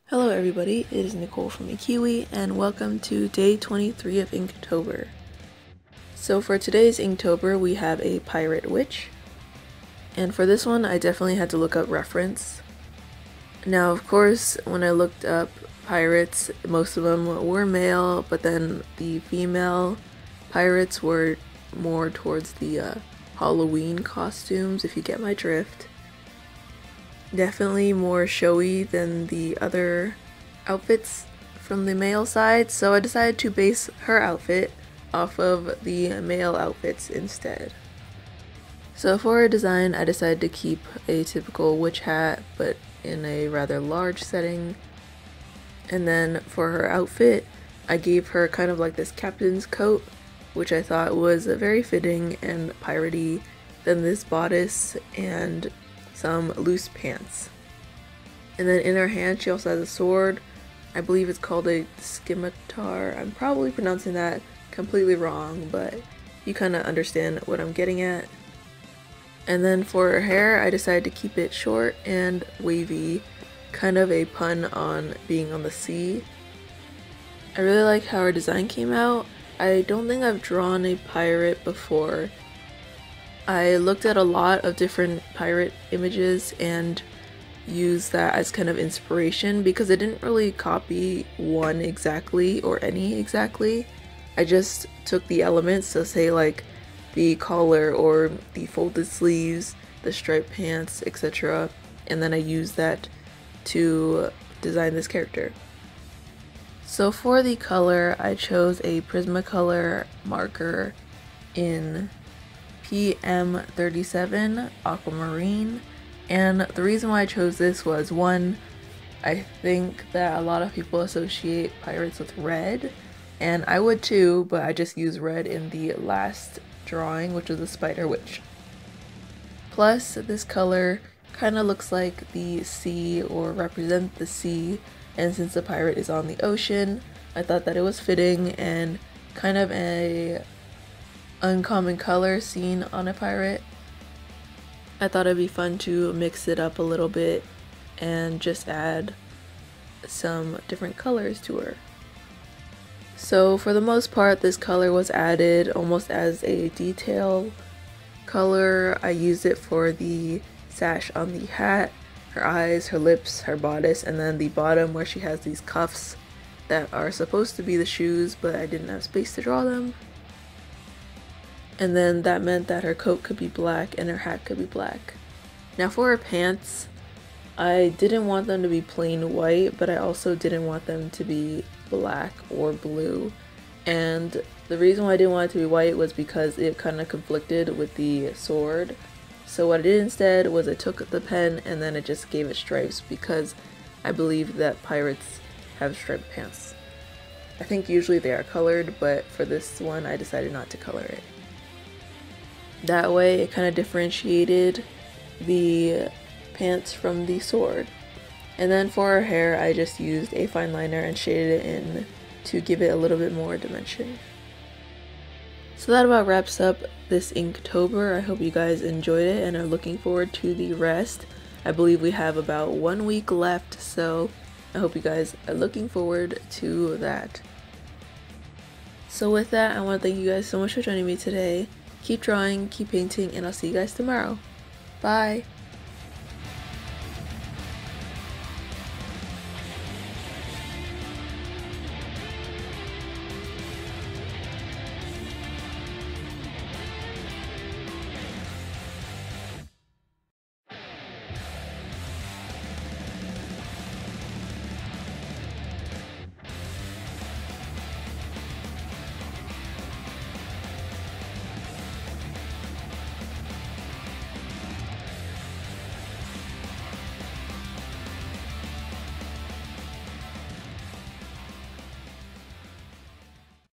Hello everybody, it is Nicole from iiKiui and welcome to day 23 of Inktober. So for today's Inktober we have a pirate witch, and for this one I definitely had to look up reference. Now of course when I looked up pirates, most of them were male, but then the female pirates were more towards the Halloween costumes, if you get my drift. Definitely more showy than the other outfits from the male side, so I decided to base her outfit off of the male outfits instead. So for her design, I decided to keep a typical witch hat, but in a rather large setting. And then for her outfit, I gave her kind of like this captain's coat, which I thought was very fitting and piratey, then this bodice and some loose pants. And then in her hand she also has a sword. I believe it's called a scimitar. I'm probably pronouncing that completely wrong, but you kind of understand what I'm getting at. And then for her hair, I decided to keep it short and wavy, kind of a pun on being on the sea. I really like how her design came out. I don't think I've drawn a pirate before. I looked at a lot of different pirate images and used that as kind of inspiration because I didn't really copy one exactly or any exactly. I just took the elements, so say like the collar or the folded sleeves, the striped pants, etc. and then I used that to design this character. So for the color, I chose a Prismacolor marker in PM37 Aquamarine, and the reason why I chose this was, one, I think that a lot of people associate pirates with red, and I would too, but I just used red in the last drawing, which was the spider witch. Plus, this color kind of looks like the sea or represent the sea, and since the pirate is on the ocean, I thought that it was fitting and kind of a uncommon color seen on a pirate. I thought it'd be fun to mix it up a little bit and just add some different colors to her. So for the most part, this color was added almost as a detail color. I used it for the sash on the hat, her eyes, her lips, her bodice, and then the bottom where she has these cuffs that are supposed to be the shoes, but I didn't have space to draw them. And then that meant that her coat could be black and her hat could be black. Now for her pants, I didn't want them to be plain white, but I also didn't want them to be black or blue. And the reason why I didn't want it to be white was because it kind of conflicted with the sword. So what I did instead was I took the pen and then I just gave it stripes because I believe that pirates have striped pants. I think usually they are colored, but for this one I decided not to color it. That way it kind of differentiated the pants from the sword. And then for her hair, I just used a fine liner and shaded it in to give it a little bit more dimension. So that about wraps up this Inktober. I hope you guys enjoyed it and are looking forward to the rest. I believe we have about 1 week left, so I hope you guys are looking forward to that. So with that, I want to thank you guys so much for joining me today. Keep drawing, keep painting, and I'll see you guys tomorrow. Bye!